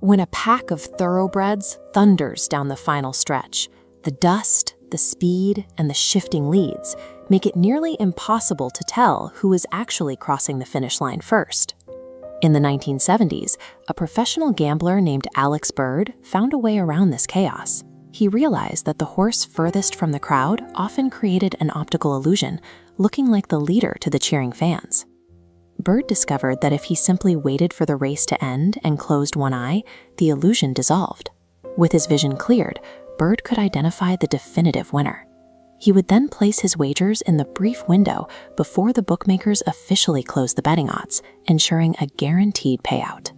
when a pack of thoroughbreds thunders down the final stretch. The dust, the speed, and the shifting leads make it nearly impossible to tell who is actually crossing the finish line first. In the 1970s, a professional gambler named Alex Bird found a way around this chaos. He realized that the horse furthest from the crowd often created an optical illusion, looking like the leader to the cheering fans. Bird discovered that if he simply waited for the race to end and closed one eye, the illusion dissolved. With his vision cleared, Bird could identify the definitive winner. He would then place his wagers in the brief window before the bookmakers officially closed the betting odds, ensuring a guaranteed payout.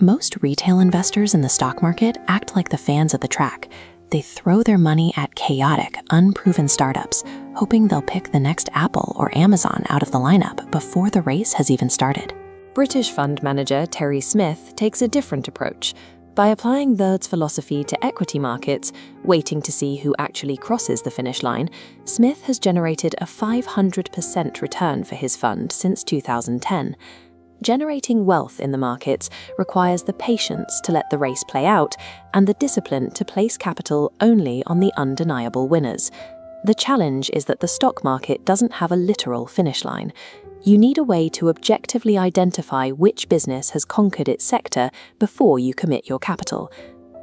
Most retail investors in the stock market act like the fans at the track. They throw their money at chaotic, unproven startups, hoping they'll pick the next Apple or Amazon out of the lineup before the race has even started. British fund manager Terry Smith takes a different approach. By applying Bird's philosophy to equity markets, waiting to see who actually crosses the finish line, Smith has generated a 500% return for his fund since 2010. Generating wealth in the markets requires the patience to let the race play out and the discipline to place capital only on the undeniable winners. The challenge is that the stock market doesn't have a literal finish line. You need a way to objectively identify which business has conquered its sector before you commit your capital.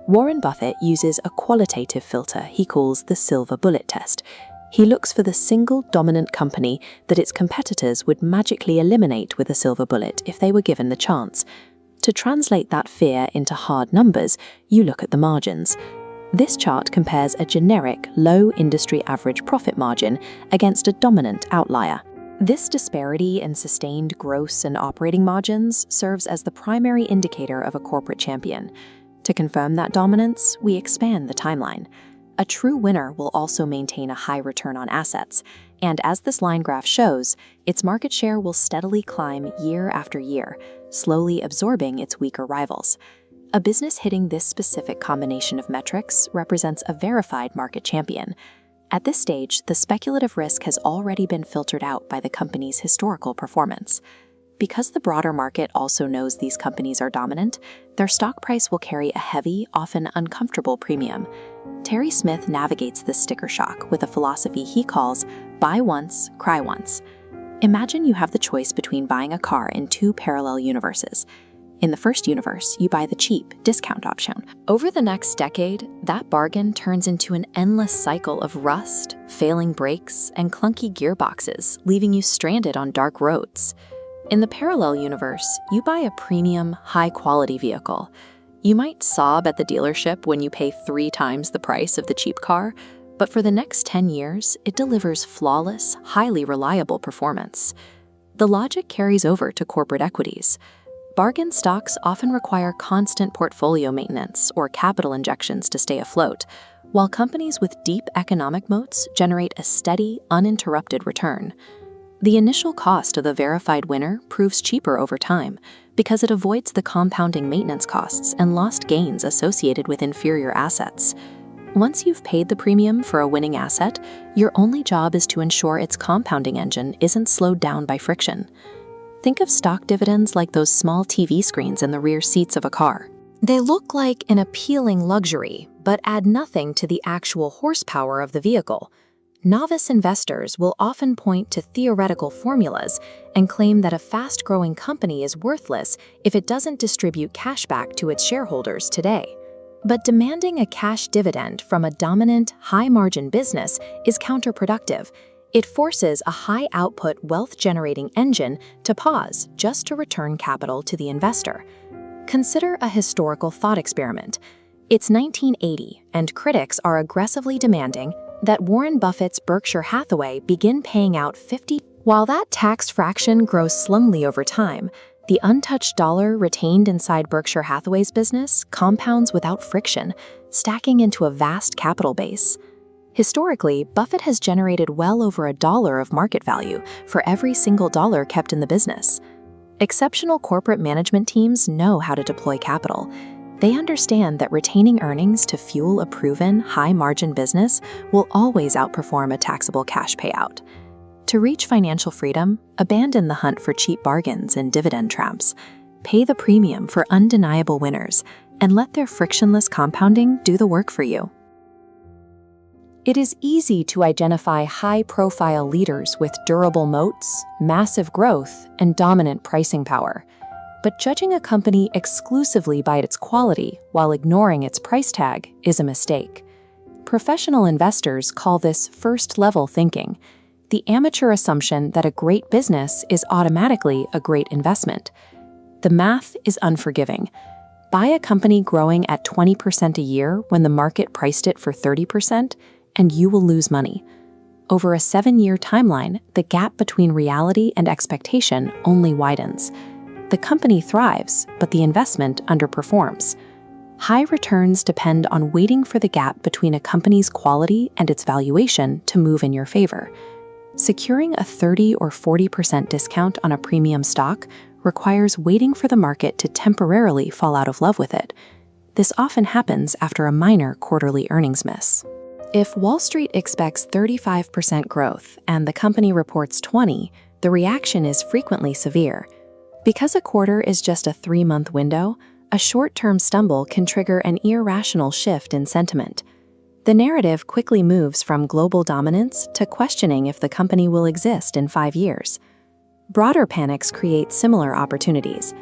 Warren Buffett uses a qualitative filter he calls the silver bullet test. He looks for the single dominant company that its competitors would magically eliminate with a silver bullet if they were given the chance. To translate that fear into hard numbers, you look at the margins. This chart compares a generic, low industry average profit margin against a dominant outlier. This disparity in sustained gross and operating margins serves as the primary indicator of a corporate champion. To confirm that dominance, we expand the timeline. A true winner will also maintain a high return on assets, and as this line graph shows, its market share will steadily climb year after year, slowly absorbing its weaker rivals. A business hitting this specific combination of metrics represents a verified market champion. At this stage, the speculative risk has already been filtered out by the company's historical performance. Because the broader market also knows these companies are dominant, their stock price will carry a heavy, often uncomfortable premium. Terry Smith navigates this sticker shock with a philosophy he calls buy once, cry once. Imagine you have the choice between buying a car in two parallel universes. In the first universe, you buy the cheap, discount option. Over the next decade, that bargain turns into an endless cycle of rust, failing brakes, and clunky gearboxes, leaving you stranded on dark roads. In the parallel universe, you buy a premium, high-quality vehicle. You might sob at the dealership when you pay 3 times the price of the cheap car, but for the next 10 years, it delivers flawless, highly reliable performance. The logic carries over to corporate equities. Bargain stocks often require constant portfolio maintenance or capital injections to stay afloat, while companies with deep economic moats generate a steady, uninterrupted return. The initial cost of the verified winner proves cheaper over time because it avoids the compounding maintenance costs and lost gains associated with inferior assets. Once you've paid the premium for a winning asset, your only job is to ensure its compounding engine isn't slowed down by friction. Think of stock dividends like those small TV screens in the rear seats of a car. They look like an appealing luxury, but add nothing to the actual horsepower of the vehicle. Novice investors will often point to theoretical formulas and claim that a fast-growing company is worthless if it doesn't distribute cash back to its shareholders today. But demanding a cash dividend from a dominant, high-margin business is counterproductive. It forces a high-output wealth-generating engine to pause just to return capital to the investor. Consider a historical thought experiment. It's 1980, and critics are aggressively demanding that Warren Buffett's Berkshire Hathaway begin paying out 50. While that taxed fraction grows slowly over time, the untouched dollar retained inside Berkshire Hathaway's business compounds without friction, stacking into a vast capital base. Historically, Buffett has generated well over $1 of market value for every single dollar kept in the business. Exceptional corporate management teams know how to deploy capital. They understand that retaining earnings to fuel a proven, high-margin business will always outperform a taxable cash payout. To reach financial freedom, abandon the hunt for cheap bargains and dividend traps. Pay the premium for undeniable winners and let their frictionless compounding do the work for you. It is easy to identify high-profile leaders with durable moats, massive growth, and dominant pricing power. But judging a company exclusively by its quality while ignoring its price tag is a mistake. Professional investors call this first-level thinking, the amateur assumption that a great business is automatically a great investment. The math is unforgiving. Buy a company growing at 20% a year when the market priced it for 30%, and you will lose money. Over a 7-year timeline, the gap between reality and expectation only widens. The company thrives, but the investment underperforms. High returns depend on waiting for the gap between a company's quality and its valuation to move in your favor. Securing a 30 or 40% discount on a premium stock requires waiting for the market to temporarily fall out of love with it. This often happens after a minor quarterly earnings miss. If Wall Street expects 35% growth and the company reports 20%, the reaction is frequently severe. Because a quarter is just a 3-month window, a short-term stumble can trigger an irrational shift in sentiment. The narrative quickly moves from global dominance to questioning if the company will exist in 5 years. Broader panics create similar opportunities.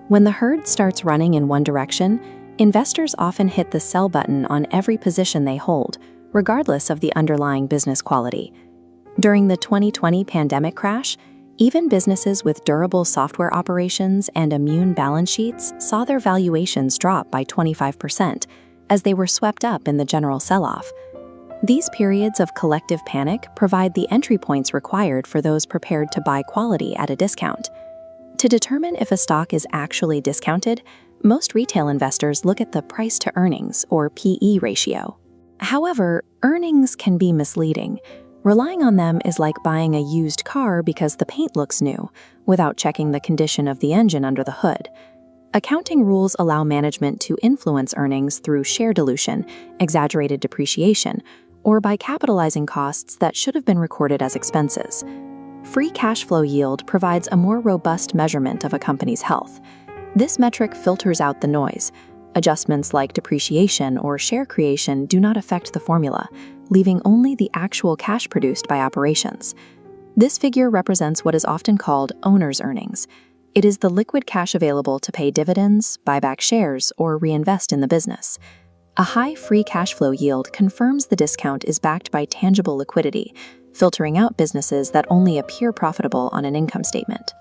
When the herd starts running in one direction, investors often hit the sell button on every position they hold, regardless of the underlying business quality. During the 2020 pandemic crash, even businesses with durable software operations and immune balance sheets saw their valuations drop by 25% as they were swept up in the general sell-off. These periods of collective panic provide the entry points required for those prepared to buy quality at a discount. To determine if a stock is actually discounted, most retail investors look at the price-to-earnings, or PE ratio. However, earnings can be misleading. Relying on them is like buying a used car because the paint looks new, without checking the condition of the engine under the hood. Accounting rules allow management to influence earnings through share dilution, exaggerated depreciation, or by capitalizing costs that should have been recorded as expenses. Free cash flow yield provides a more robust measurement of a company's health. This metric filters out the noise. Adjustments like depreciation or share creation do not affect the formula, leaving only the actual cash produced by operations. This figure represents what is often called owner's earnings. It is the liquid cash available to pay dividends, buy back shares, or reinvest in the business. A high free cash flow yield confirms the discount is backed by tangible liquidity, filtering out businesses that only appear profitable on an income statement.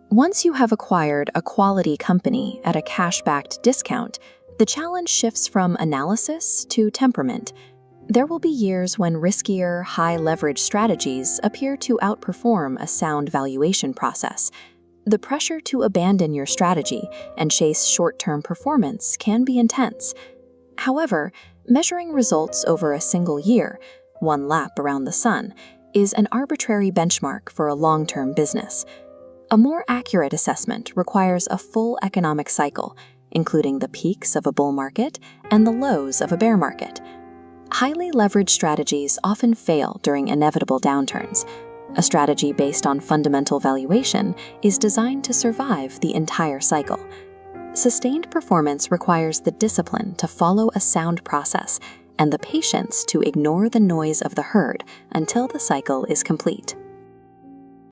Once you have acquired a quality company at a cash-backed discount, the challenge shifts from analysis to temperament. There will be years when riskier, high-leverage strategies appear to outperform a sound valuation process. The pressure to abandon your strategy and chase short-term performance can be intense. However, measuring results over a single year, one lap around the sun, is an arbitrary benchmark for a long-term business. A more accurate assessment requires a full economic cycle, including the peaks of a bull market and the lows of a bear market. Highly leveraged strategies often fail during inevitable downturns. A strategy based on fundamental valuation is designed to survive the entire cycle. Sustained performance requires the discipline to follow a sound process and the patience to ignore the noise of the herd until the cycle is complete.